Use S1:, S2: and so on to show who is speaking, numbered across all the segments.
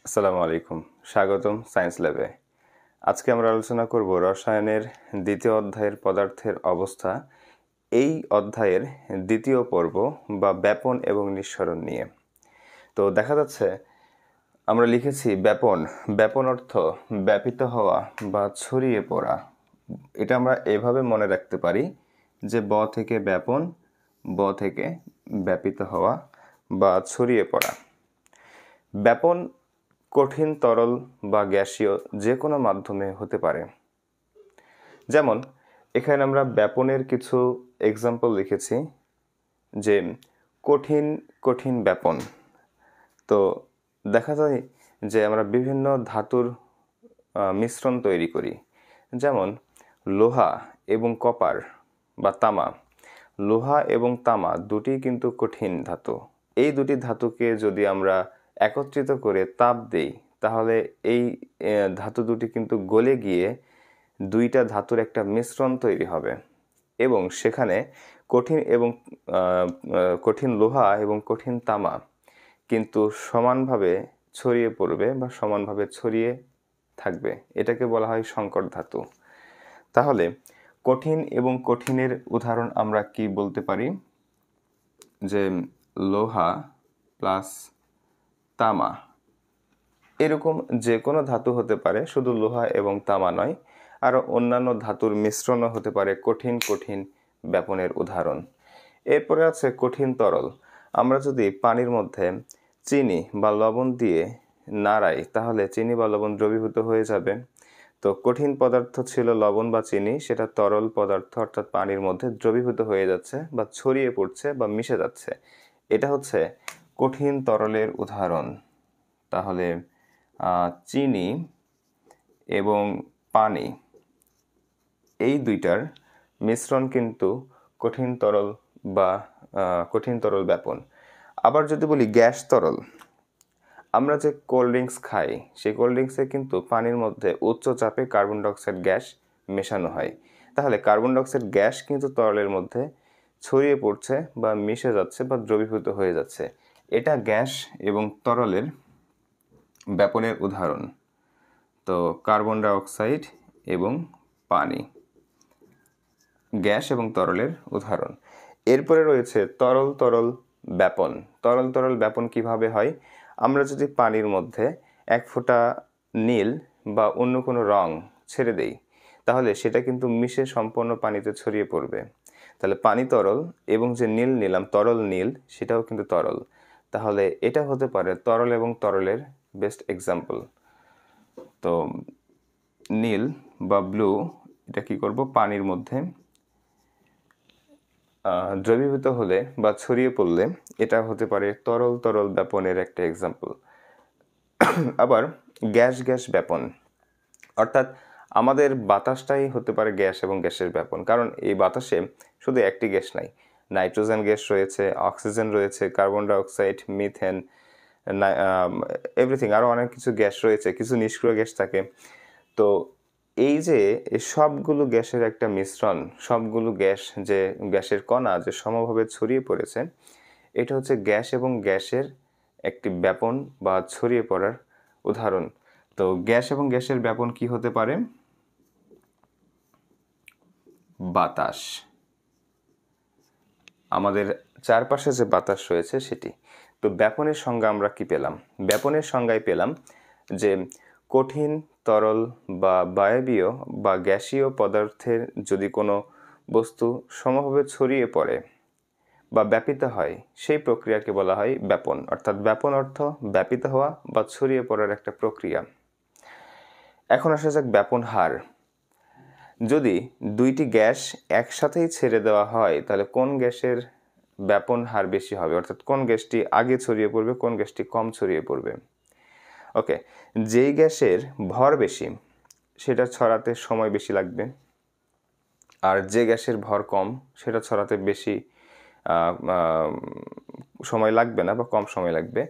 S1: আসসালামু আলাইকুম, স্বাগতম সায়েন্স ল্যাবে। আজকে আমরা আলোচনা করব রসায়নের দ্বিতীয় অধ্যায়ের পদার্থের অবস্থা। এই অধ্যায়ের দ্বিতীয় পর্ব বা ব্যাপন এবং নিঃসরণ নিয়ে। তো দেখা যাচ্ছে আমরা লিখেছি ব্যাপন। ব্যাপন অর্থ ব্যাপিত হওয়া বা ছড়িয়ে পড়া। এটা আমরা এভাবে মনে রাখতে পারি যে ব থেকে ব্যাপন, ব থেকে ব্যাপিত হওয়া বা ছড়িয়ে পড়া। ব্যাপন কঠিন, তরল বা গ্যাসীয় যে কোনো মাধ্যমে হতে পারে। যেমন এখানে আমরা ব্যাপনের কিছু এক্সাম্পল লিখেছি, যে কঠিন কঠিন ব্যাপন। তো দেখা যায় যে আমরা বিভিন্ন ধাতুর মিশ্রণ তৈরি করি, যেমন লোহা এবং কপার বা তামা। লোহা এবং তামা দুটি কিন্তু কঠিন ধাতু। এই দুটি ধাতুকে যদি আমরা একত্রিত করে তাপ দেই, তাহলে এই ধাতু দুটি কিন্তু গলে গিয়ে দুইটা ধাতুর একটা মিশ্রণ তৈরি হবে এবং সেখানে কঠিন লোহা এবং কঠিন তামা কিন্তু সমানভাবে ছড়িয়ে পড়বে বা সমানভাবে ছড়িয়ে থাকবে। এটাকে বলা হয় সংকর ধাতু। তাহলে কঠিন এবং কঠিনের উদাহরণ আমরা কি বলতে পারি? যে লোহা প্লাস তামা, এরকম যে কোনো ধাতু হতে পারে, শুধু লোহা এবং তামা নয়, আরও অন্যান্য ধাতুর মিশ্রণও হতে পারে কঠিন কঠিন ব্যাপনের উদাহরণ। এরপরে আছে কঠিন তরল। আমরা যদি পানির মধ্যে চিনি বা লবণ দিয়ে নাড়াই, তাহলে চিনি বা লবণ দ্রবীভূত হয়ে যাবে। তো কঠিন পদার্থ ছিল লবণ বা চিনি, সেটা তরল পদার্থ অর্থাৎ পানির মধ্যে দ্রবীভূত হয়ে যাচ্ছে বা ছড়িয়ে পড়ছে বা মিশে যাচ্ছে। এটা হচ্ছে কঠিন তরলের উদাহরণ। তাহলে চিনি এবং পানি, এই দুইটার মিশ্রণ কিন্তু কঠিন তরল বা কঠিন তরল ব্যাপন। আবার যদি বলি গ্যাস তরল, আমরা যে কোল্ড ড্রিঙ্কস খাই, সেই কোল্ড ড্রিঙ্কসে কিন্তু পানির মধ্যে উচ্চ চাপে কার্বন ডাইঅক্সাইড গ্যাস মেশানো হয়। তাহলে কার্বন ডাইঅক্সাইড গ্যাস কিন্তু তরলের মধ্যে ছড়িয়ে পড়ছে বা মিশে যাচ্ছে বা দ্রবীভূত হয়ে যাচ্ছে। এটা গ্যাস এবং তরলের ব্যাপনের উদাহরণ। তো কার্বন ডাইঅক্সাইড এবং পানি, গ্যাস এবং তরলের উদাহরণ। এরপরে রয়েছে তরল তরল ব্যাপন। তরল তরল ব্যাপন কিভাবে হয়? আমরা যদি পানির মধ্যে এক ফোঁটা নীল বা অন্য কোনো রং ছেড়ে দেই, তাহলে সেটা কিন্তু মিশে সম্পূর্ণ পানিতে ছড়িয়ে পড়বে। তাহলে পানি তরল এবং যে নীল নিলাম, তরল নীল, সেটাও কিন্তু তরল। তাহলে এটা হতে পারে তরল এবং তরলের বেস্ট এক্সাম্পল। তো নীল বা ব্লু, এটা কি করব, পানির মধ্যে দ্রবীভূত হলে বা ছড়িয়ে পড়লে এটা হতে পারে তরল তরল ব্যাপনের একটা এক্সাম্পল। আবার গ্যাস গ্যাস ব্যাপন, অর্থাৎ আমাদের বাতাসটাই হতে পারে গ্যাস এবং গ্যাসের ব্যাপন। কারণ এই বাতাসে শুধু একটি গ্যাস নাই, নাইট্রোজেন গ্যাস রয়েছে, অক্সিজেন রয়েছে, কার্বন ডাইঅক্সাইড, মিথেন, এভরিথিং, আরও অনেক কিছু গ্যাস রয়েছে, কিছু নিষ্ক্রিয় গ্যাস থাকে। তো এই যে সবগুলো গ্যাসের একটা মিশ্রণ, সবগুলো গ্যাস, যে গ্যাসের কণা যে সমভাবে ছড়িয়ে পড়েছে, এটা হচ্ছে গ্যাস এবং গ্যাসের একটি ব্যাপন বা ছড়িয়ে পড়ার উদাহরণ। তো গ্যাস এবং গ্যাসের ব্যাপন কি হতে পারে? বাতাস, আমাদের চারপাশে যে বাতাস রয়েছে সেটি। তো ব্যাপনের সংজ্ঞা আমরা কি পেলাম? ব্যাপনের সংজ্ঞায় পেলাম যে কঠিন, তরল বা বায়বীয় বা গ্যাসীয় পদার্থের যদি কোনো বস্তু সমভাবে ছড়িয়ে পড়ে বা ব্যাপিত হয়, সেই প্রক্রিয়াকে বলা হয় ব্যাপন। অর্থাৎ ব্যাপন অর্থ ব্যাপিত হওয়া বা ছড়িয়ে পড়ার একটা প্রক্রিয়া। এখন আসা যাক ব্যাপন হার। যদি দুইটি গ্যাস একসাথেই ছেড়ে দেওয়া হয়, তাহলে কোন গ্যাসের ব্যাপন হার বেশি হবে? অর্থাৎ কোন গ্যাসটি আগে ছড়িয়ে পড়বে, কোন গ্যাসটি কম ছড়িয়ে পড়বে? ওকে, যেই গ্যাসের ভর বেশি সেটা ছড়াতে সময় বেশি লাগবে, আর যে গ্যাসের ভর কম সেটা ছড়াতে বেশি সময় লাগবে না বা কম সময় লাগবে।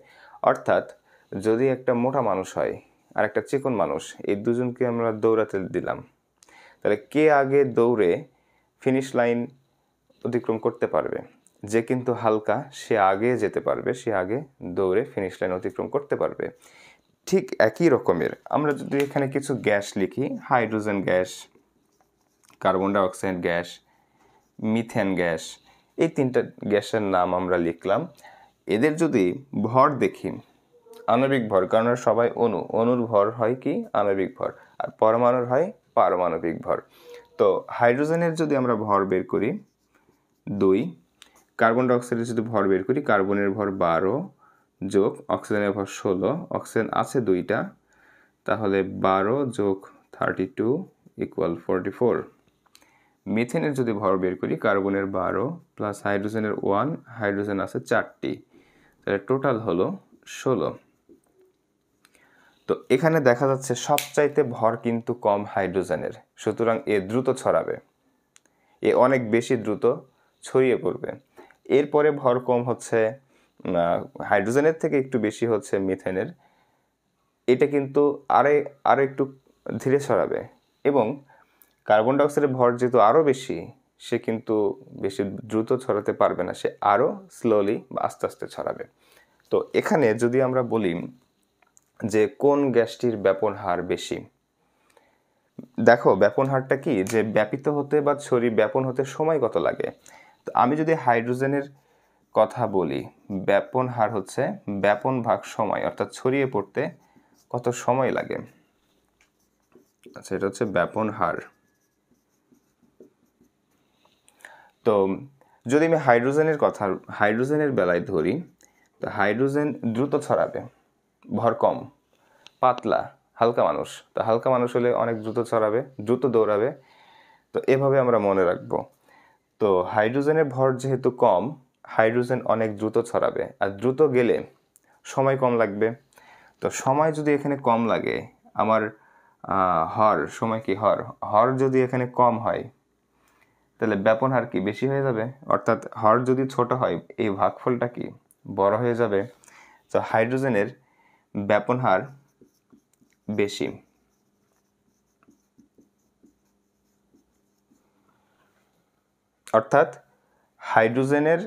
S1: অর্থাৎ যদি একটা মোটা মানুষ হয় আর একটা চিকন মানুষ, এই দুজনকে আমরা দৌড়াতে দিলাম, তাহলে কে আগে দৌড়ে ফিনিশ লাইন অতিক্রম করতে পারবে? যে কিন্তু হালকা, সে আগে যেতে পারবে, সে আগে দৌড়ে ফিনিশ লাইন অতিক্রম করতে পারবে। ঠিক একই রকমের আমরা যদি এখানে কিছু গ্যাস লিখি, hydrogen gas, carbon dioxide gas, methane gas, এই তিনটা গ্যাসের নাম আমরা লিখলাম। এদের যদি ভর দেখি, আণবিক ভর, কারণ সবাই অনুর ভর হয় কি আণবিক ভর, আর পরমাণুর হয় পারমাণবিক ভর। তো হাইড্রোজেনের যদি আমরা ভর বের করি 2, কার্বন ডাইঅক্সাইডের যদি ভর বের করি, কার্বনের ভর 12 যোগ অক্সিজেনের ভর 16, অক্সিজেন আছে 2টা, তাহলে 12 যোগ 32 ইকুয়াল 44। মিথেনের যদি ভর বের করি, কার্বনের 12 প্লাস হাইড্রোজেনের 1, হাইড্রোজেন আছে 4টি, তাহলে টোটাল হলো 16। তো এখানে দেখা যাচ্ছে সবচাইতে ভর কিন্তু কম হাইড্রোজেনের, সুতরাং এ দ্রুত ছড়াবে, এ অনেক বেশি দ্রুত ছড়িয়ে পড়বে। এরপরে ভর কম হচ্ছে হাইড্রোজেনের থেকে একটু বেশি হচ্ছে মিথেনের, এটা কিন্তু আরো একটু ধীরে ছড়াবে। এবং কার্বন ডাইঅক্সাইডের ভর যেহেতু আরও বেশি, সে কিন্তু বেশি দ্রুত ছড়াতে পারবে না, সে আরও স্লোলি বা আস্তে আস্তে ছড়াবে। তো এখানে যদি আমরা বলি যে কোন গ্যাসটির ব্যাপন হার বেশি, দেখো ব্যাপন হারটা কি, যে ব্যাপিত হতে বা ব্যাপন হতে সময় কত লাগে। তো আমি যদি হাইড্রোজেনের কথা বলি, ব্যাপন হার হচ্ছে ব্যাপন ভাগ সময়, অর্থাৎ ছড়িয়ে পড়তে কত সময় লাগে। আচ্ছা, এটা হচ্ছে ব্যাপন হার। তো যদি আমি হাইড্রোজেনের বেলায় ধরি, তো হাইড্রোজেন দ্রুত ছড়াবে, ভর কম, পাতলা, হালকা মানুষ। তো হালকা মানুষ হলে অনেক দ্রুত ছড়াবে, দ্রুত দৌড়াবে। তো এভাবে আমরা মনে রাখবো। তো হাইড্রোজেনের ভর যেহেতু কম, হাইড্রোজেন অনেক দ্রুত ছড়াবে, আর দ্রুত গেলে সময় কম লাগবে। তো সময় যদি এখানে কম লাগে, আমার সময় কি হর যদি এখানে কম হয়, তাহলে ব্যাপন হার কি বেশি হয়ে যাবে, অর্থাৎ হর যদি ছোট হয় এই ভাগফলটা কি বড় হয়ে যাবে। তো হাইড্রোজেনের ব্যাপন হার বেশি। অর্থাৎ হাইড্রোজেনের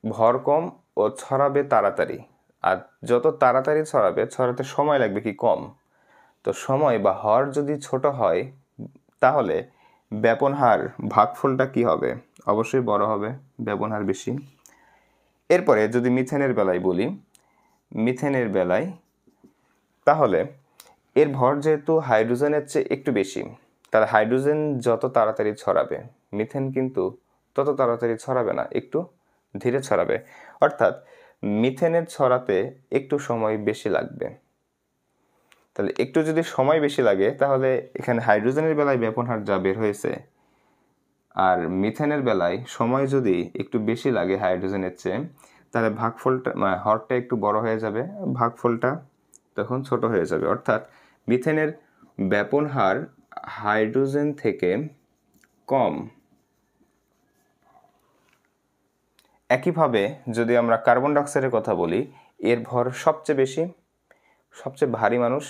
S1: ভর কম ও ছড়াবে তাড়াতাড়ি, আর যত তাড়াতাড়ি ছড়াতে সময় লাগবে কি কম। তো সময় বা হর যদি ছোট হয়, তাহলে ব্যাপন হার ভাগফলটা কি হবে, অবশ্যই বড় হবে, ব্যাপন হার বেশি। এরপরে যদি মিথেনের বেলায় বলি, মিথেনের বেলায় তাহলে এর ভর যেহেতু হাইড্রোজেনের চেয়ে একটু বেশি, তাহলে হাইড্রোজেন যত তাড়াতাড়ি ছড়াবে, মিথেন কিন্তু তত তাড়াতাড়ি ছড়াবে না, একটু ধীরে ছড়াবে। অর্থাৎ মিথেনের ছড়াতে একটু সময় বেশি লাগবে। তাহলে একটু যদি সময় বেশি লাগে, তাহলে এখানে হাইড্রোজেনের বেলায় ব্যাপন হার যা বের হয়েছে, আর মিথেনের বেলায় সময় যদি একটু বেশি লাগে হাইড্রোজেনের চেয়ে, তাহলে ভাগফলটা হরটা একটু বড় হয়ে যাবে, ভাগফলটা তখন ছোট হয়ে যাবে। অর্থাৎ মিথেনের ব্যাপন হার হাইড্রোজেন থেকে কম। একইভাবে যদি আমরা কার্বন ডাইঅক্সাইডের কথা বলি, এর ভর সবচেয়ে বেশি, সবচেয়ে ভারী মানুষ।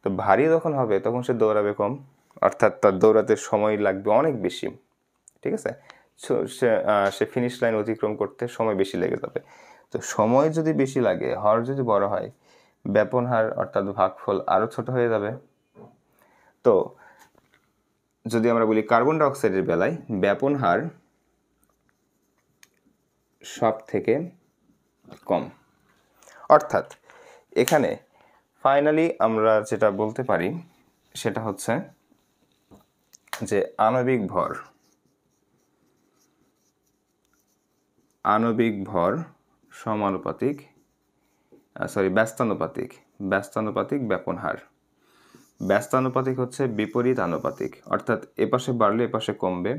S1: তো ভারী যখন হবে তখন সে দৌড়াবে কম, অর্থাৎ তার দৌড়াতে সময় লাগবে অনেক বেশি, ঠিক আছে। সে ফিনিশ লাইন অতিক্রম করতে সময় বেশি লেগে যাবে। তো সময় যদি বেশি লাগে, হর যদি বড় হয়, ব্যাপন হার অর্থাৎ ভাগফল আরও ছোট হয়ে যাবে। তো যদি আমরা বলি কার্বন ডাইঅক্সাইডের বেলায় ব্যাপন হার সব থেকে কম। অর্থাৎ এখানে ফাইনালি আমরা যেটা বলতে পারি সেটা হচ্ছে যে আণবিক ভর সমানুপাতিক ব্যস্তানুপাতিক ব্যাপন হার। ব্যস্তানুপাতিক হচ্ছে বিপরীত আনুপাতিক, অর্থাৎ এপাশে বাড়লে এপাশে কমবে,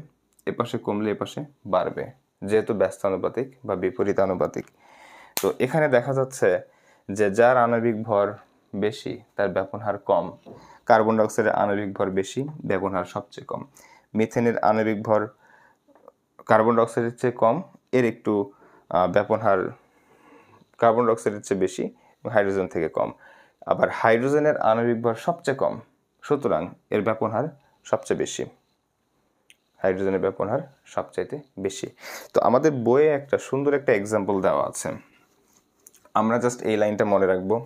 S1: এপাশে কমলে এপাশে বাড়বে, যেহেতু ব্যস্তানুপাতিক বা বিপরীত আনুপাতিক। তো এখানে দেখা যাচ্ছে যে যার আণবিক ভর বেশি তার ব্যাপন হার কম। কার্বন ডাইঅক্সাইডের আণবিক ভর বেশি, ব্যাপন হার সবচেয়ে কম। মিথেনের আণবিক ভর কার্বন ডাইঅক্সাইডের চেয়ে কম, এর একটু ব্যাপন হার কার্বন ডাইঅক্সাইডের চেয়ে বেশি, হাইড্রোজেন থেকে কম। আবার হাইড্রোজেনের আণবিক ভর সবচেয়ে কম, সুতরাং এর ব্যাপন হার সবচেয়ে বেশি, হাইড্রোজেনের ব্যাপন হার সবচাইতে বেশি। তো আমাদের বইয়ে সুন্দর একটা এক্সাম্পল দেওয়া আছে, আমরা জাস্ট এই লাইনটা মনে রাখবো।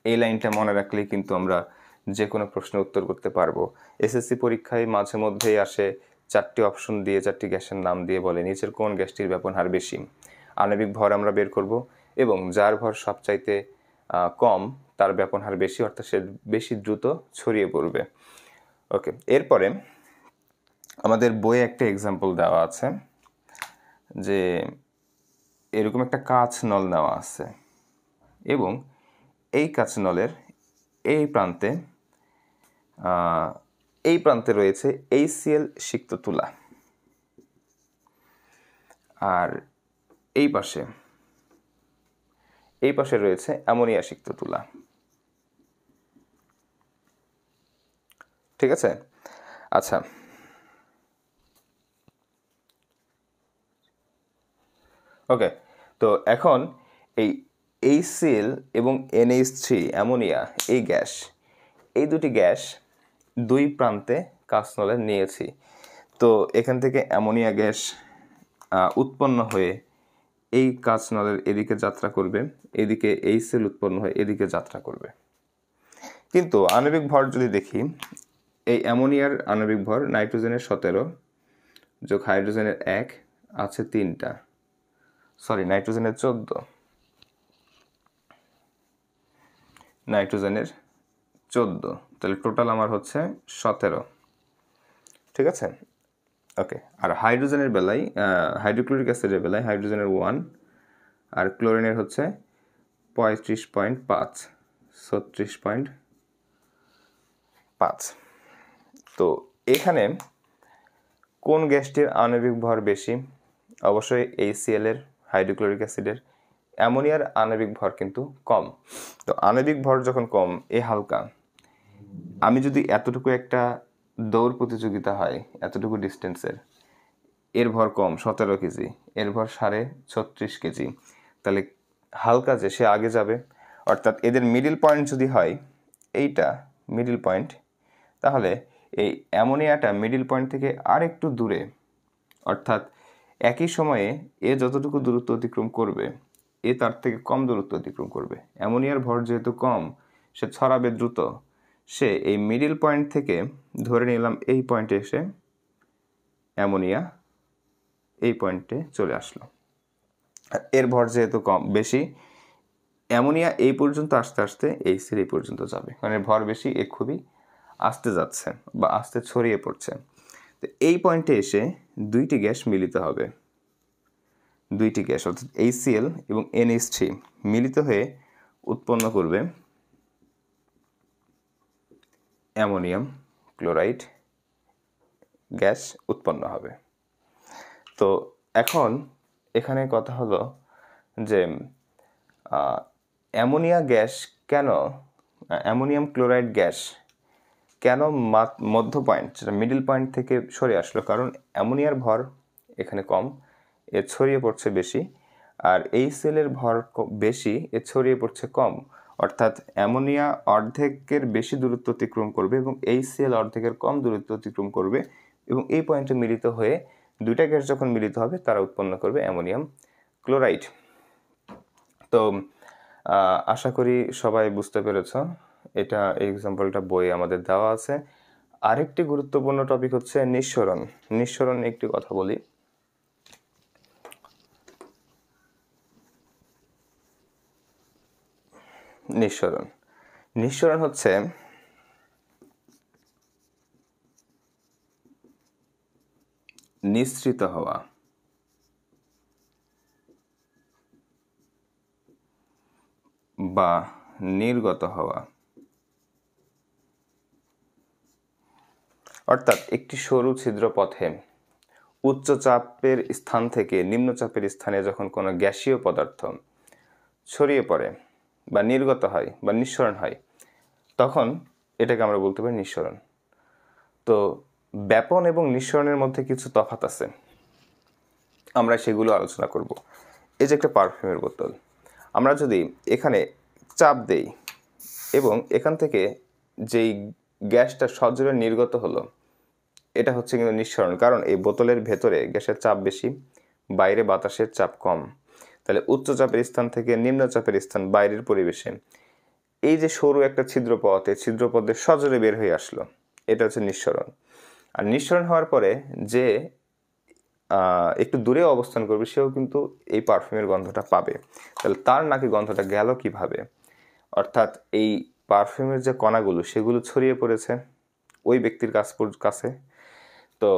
S1: এই লাইনটা মনে রাখলেই কিন্তু আমরা যে কোনো প্রশ্নের উত্তর করতে পারবো। এসএসসি পরীক্ষায় মাঝে মধ্যেই আসে 4টি অপশন দিয়ে 4টি গ্যাসের নাম দিয়ে বলে নিচের কোন গ্যাসটির ব্যাপন হার বেশি। আণবিক ভর আমরা বের করব এবং যার ভর সবচাইতে কম তার ব্যাপন হার বেশি, অর্থাৎ সে বেশি দ্রুত ছড়িয়ে পড়বে। ওকে, এরপরে আমাদের বইয়ে একটা এক্সাম্পল দেওয়া আছে যে এরকম একটা কাঁচ নল নেওয়া আছে এবং এই কাঁচ নলের এই প্রান্তে রয়েছে HCl সিক্ত তুলা, আর এই পাশে রয়েছে অ্যামোনিয়া সিক্ত তুলা। ঠিক আছে? আচ্ছা, ওকে, তো এখন এই HCl এবং NH3 অ্যামোনিয়া এই দুটি গ্যাস দুই প্রান্তে কাঁচ নলে নিয়েছি। তো এখান থেকে অ্যামোনিয়া গ্যাস উৎপন্ন হয়ে এই কাঁচ নলের এদিকে যাত্রা করবে, এদিকে HCl উৎপন্ন হয়ে এদিকে যাত্রা করবে। কিন্তু আণবিক ভর যদি দেখি, এই অ্যামোনিয়ার আণবিক ভর নাইট্রোজেনের 17 যোগ হাইড্রোজেনের 1 আছে 3টা, সরি নাইট্রোজেনের 14, তাহলে টোটাল আমার হচ্ছে 17। ঠিক আছে? ওকে, আর হাইড্রোজেনের বেলায় হাইড্রোক্লোরিক অ্যাসিডের বেলায় হাইড্রোজেনের 1 আর ক্লোরিনের হচ্ছে 35.5, 36.5। তো এখানে কোন গ্যাসটির আণবিক ভর বেশি? অবশ্যই HCl এর, হাইড্রোক্লোরিক অ্যাসিডের। অ্যামোনিয়ার আণবিক ভর কিন্তু কম। তো আণবিক ভর যখন কম, হালকা, আমি যদি এতটুকু একটা দৌড় প্রতিযোগিতা হয়, এতটুকু ডিস্টেন্সের, এর ভর কম 17 কেজি, এর ভর 36.5 কেজি, তাহলে হালকা যে সে আগে যাবে। অর্থাৎ এদের মিডিল পয়েন্ট যদি হয় এইটা মিডিল পয়েন্ট, তাহলে এই অ্যামোনিয়াটা মিডিল পয়েন্ট থেকে আর একটু দূরে, অর্থাৎ একই সময়ে এ যতটুকু দূরত্ব অতিক্রম করবে এ তার থেকে কম দূরত্ব অতিক্রম করবে। অ্যামোনিয়ার ভর যেহেতু কম, সে ছড়াবে দ্রুত, সে এই মিডিল পয়েন্ট থেকে ধরে নিলাম এই পয়েন্টে এসে অ্যামোনিয়া এই পয়েন্টে চলে আসলো। আর এর ভর যেহেতু বেশি, অ্যামোনিয়া এই পর্যন্ত আস্তে আস্তে HCl এই পর্যন্ত যাবে, কারণ এর ভর বেশি, এ খুবই আস্তে যাচ্ছে বা আস্তে ছড়িয়ে পড়ছে। তো এই পয়েন্টে এসে দুইটি গ্যাস মিলিত হবে, দুইটি গ্যাস অর্থাৎ HCl এবং NH3 মিলিত হয়ে উৎপন্ন করবে অ্যামোনিয়াম ক্লোরাইড গ্যাস উৎপন্ন হবে। তো এখন এখানে কথা হলো যে অ্যামোনিয়াম ক্লোরাইড গ্যাস কেন মধ্য পয়েন্ট, যেটা মিডল পয়েন্ট থেকে সরে আসলো? কারণ অ্যামোনিয়ার ভর এখানে কম, এ ছড়িয়ে পড়ছে বেশি, আর HCl এর ভর বেশি, এ ছড়িয়ে পড়ছে কম। অর্থাৎ অ্যামোনিয়া অর্ধেকের বেশি দূরত্ব অতিক্রম করবে এবং HCl অর্ধেকের কম দূরত্ব অতিক্রম করবে, এবং এই পয়েন্টে মিলিত হয়ে দুইটা গ্যাস যখন মিলিত হবে তারা উৎপন্ন করবে অ্যামোনিয়াম ক্লোরাইড। তো আশা করি সবাই বুঝতে পেরেছ। এটা এক্সাম্পলটা বইয়ে আমাদের দেওয়া আছে। আরেকটি গুরুত্বপূর্ণ টপিক হচ্ছে নিঃসরণ। নিঃসরণ একটি কথা বলি। নিঃসরণ হচ্ছে নিঃসৃত হওয়া বা নির্গত হওয়া। অর্থাৎ একটি সরু ছিদ্র পথে উচ্চ চাপের স্থান থেকে নিম্ন চাপের স্থানে যখন কোনো গ্যাসীয় পদার্থ ছড়িয়ে পড়ে বা নির্গত হয় বা নিঃসরণ হয়, তখন এটাকে আমরা বলতে পারি নিঃসরণ। তো ব্যাপন এবং নিঃসরণের মধ্যে কিছু তফাৎ আছে, আমরা সেগুলো আলোচনা করব। এই যে একটা পারফিউমের বোতল, আমরা যদি এখানে চাপ দেই এবং এখান থেকে যেই গ্যাসটা সজোরে নির্গত হলো, এটা হচ্ছে কিন্তু নিঃসরণ। কারণ এই বোতলের ভেতরে গ্যাসের চাপ বেশি, বাইরে বাতাসের চাপ কম। তাহলে উচ্চ চাপের স্থান থেকে নিম্ন চাপের স্থান বাইরের পরিবেশে এই যে সরু একটা ছিদ্রপথ, এই ছিদ্রপথে সজোরে বের হয়ে আসলো, এটা হচ্ছে নিঃসরণ। আর নিঃসরণ হওয়ার পরে যে একটু দূরে অবস্থান করবে সেও কিন্তু এই পারফিউমের গন্ধটা পাবে। তাহলে তার নাকি গন্ধটা গেল কিভাবে? অর্থাৎ এই পারফিউমের যে কণাগুলো সেগুলো ছড়িয়ে পড়েছে ওই ব্যক্তির কাছে। তো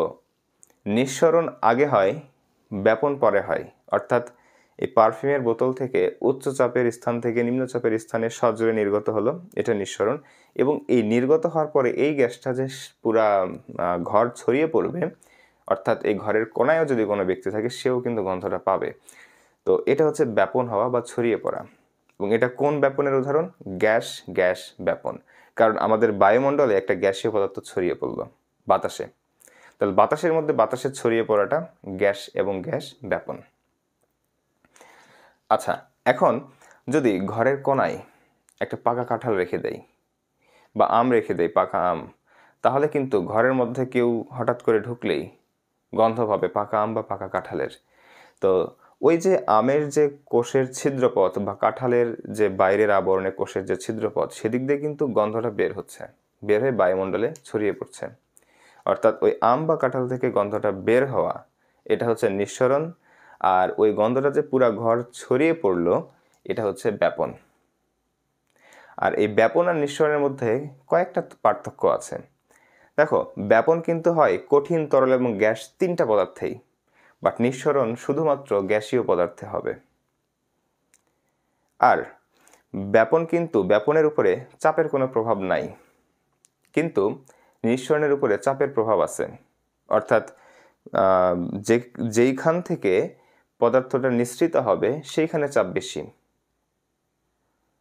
S1: নিঃসরণ আগে হয়, ব্যাপন পরে হয়। অর্থাৎ এই পারফিউমের বোতল থেকে উচ্চ চাপের স্থান থেকে নিম্ন চাপের স্থানে সজোরে নির্গত হলো, এটা নিঃসরণ। এবং এই নির্গত হওয়ার পরে এই গ্যাসটা যে পুরা ঘর ছড়িয়ে পড়বে, অর্থাৎ এই ঘরের কোনায়ও যদি কোনো ব্যক্তি থাকে সেও কিন্তু গন্ধটা পাবে। তো এটা হচ্ছে ব্যাপন হওয়া বা ছড়িয়ে পড়া। এবং এটা কোন ব্যাপনের উদাহরণ? গ্যাস গ্যাস ব্যাপন। কারণ আমাদের বায়ুমণ্ডলে একটা গ্যাসীয় পদার্থ ছড়িয়ে পড়লো বাতাসে, তাহলে বাতাসের মধ্যে বাতাসে ছড়িয়ে পড়াটা গ্যাস এবং গ্যাস ব্যাপন। আচ্ছা, এখন যদি ঘরের কোনায় একটা পাকা কাঁঠাল রেখে দেয় বা আম রেখে দেয়, পাকা আম, তাহলে কিন্তু ঘরের মধ্যে কেউ হঠাৎ করে ঢুকলেই গন্ধ পাবে পাকা আম বা পাকা কাঁঠালের। তো ওই যে আমের যে কোষের ছিদ্রপথ বা কাঁঠালের যে বাইরের আবরণে কোষের যে ছিদ্রপথ, সেদিক দিয়ে কিন্তু গন্ধটা বের হয়ে বায়ুমণ্ডলে ছড়িয়ে পড়ছে। অর্থাৎ ওই আম বা কাঁঠাল থেকে গন্ধটা বের হওয়া, এটা হচ্ছে নিঃসরণ। আর ওই গন্ধটা যে পুরা ঘর ছড়িয়ে পড়লো, এটা হচ্ছে ব্যাপন। আর এই ব্যাপন আর নিঃসরণের মধ্যে কয়েকটা পার্থক্য আছে। দেখো, ব্যাপন কিন্তু হয় কঠিন, তরল এবং গ্যাস তিনটা পদার্থেই, বাট নিঃসরণ শুধুমাত্র গ্যাসীয় পদার্থে হবে। আর ব্যাপনের উপরে চাপের কোনো প্রভাব নাই, কিন্তু নিঃসরণের উপরে চাপের প্রভাব আছে। অর্থাৎ যেইখান থেকে পদার্থটা নিঃসৃত হবে সেইখানে চাপ বেশি,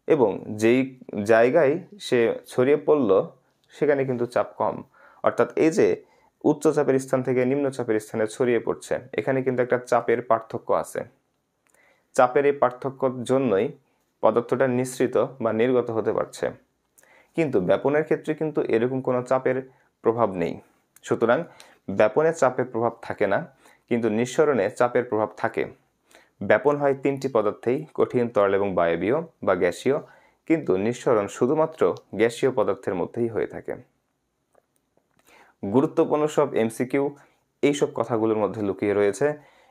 S1: এবং যেই জায়গায় সে ছড়িয়ে পড়ল সেখানে কিন্তু চাপ কম। অর্থাৎ এই যে উচ্চ চাপের স্থান থেকে নিম্ন চাপের স্থানে ছড়িয়ে পড়ছে, এখানে কিন্তু একটা চাপের পার্থক্য আছে। চাপের এই পার্থক্যর জন্যই পদার্থটা নিঃসৃত বা নির্গত হতে পারছে। কিন্তু ব্যাপনের ক্ষেত্রে কিন্তু এরকম কোনো চাপের প্রভাব নেই। সুতরাং ব্যাপনে চাপের প্রভাব থাকে না, কিন্তু নিঃসরণে চাপের প্রভাব থাকে। ব্যাপন হয় তিনটি পদার্থেই, কঠিন, তরল এবং বায়বীয় বা গ্যাসীয়, কিন্তু নিঃসরণ শুধুমাত্র গ্যাসীয় পদার্থের মধ্যেই হয়ে থাকে। গুরুত্বপূর্ণ সব এমসিকিউ এইসব কথাগুলোর মধ্যে লুকিয়ে রয়েছে।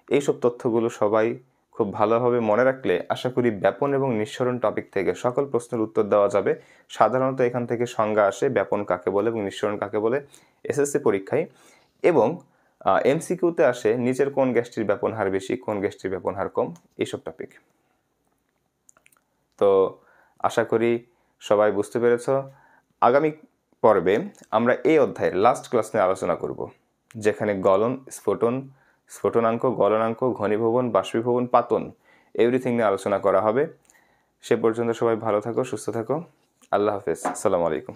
S1: এইসব তথ্যগুলো সবাই খুব ভালোভাবে মনে রাখলে আশা করি ব্যাপন এবং নিঃসরণ টপিক থেকে সকল প্রশ্নের উত্তর দেওয়া যাবে। সাধারণত এখান থেকে সংজ্ঞা আসে ব্যাপন কাকে বলে এবং নিঃসরণ কাকে বলে এসএসসি পরীক্ষায়, এবং এমসিকিউতে আসে নিচের কোন গ্যাসটির ব্যাপন হার বেশি, কোন গ্যাসটির ব্যাপন হার কম, এইসব টপিক। তো আশা করি সবাই বুঝতে পেরেছ। আগামী পর্বে আমরা এই অধ্যায়ের লাস্ট ক্লাস নিয়ে আলোচনা করব, যেখানে গলন, স্ফুটনাঙ্ক, গলনাঙ্ক, ঘনীভবন, বাষ্পীভবন, পাতন, এভরিথিং নিয়ে আলোচনা করা হবে। সে পর্যন্ত সবাই ভালো থাকো, সুস্থ থাকো। আল্লাহ হাফেজ। আসসালামু আলাইকুম।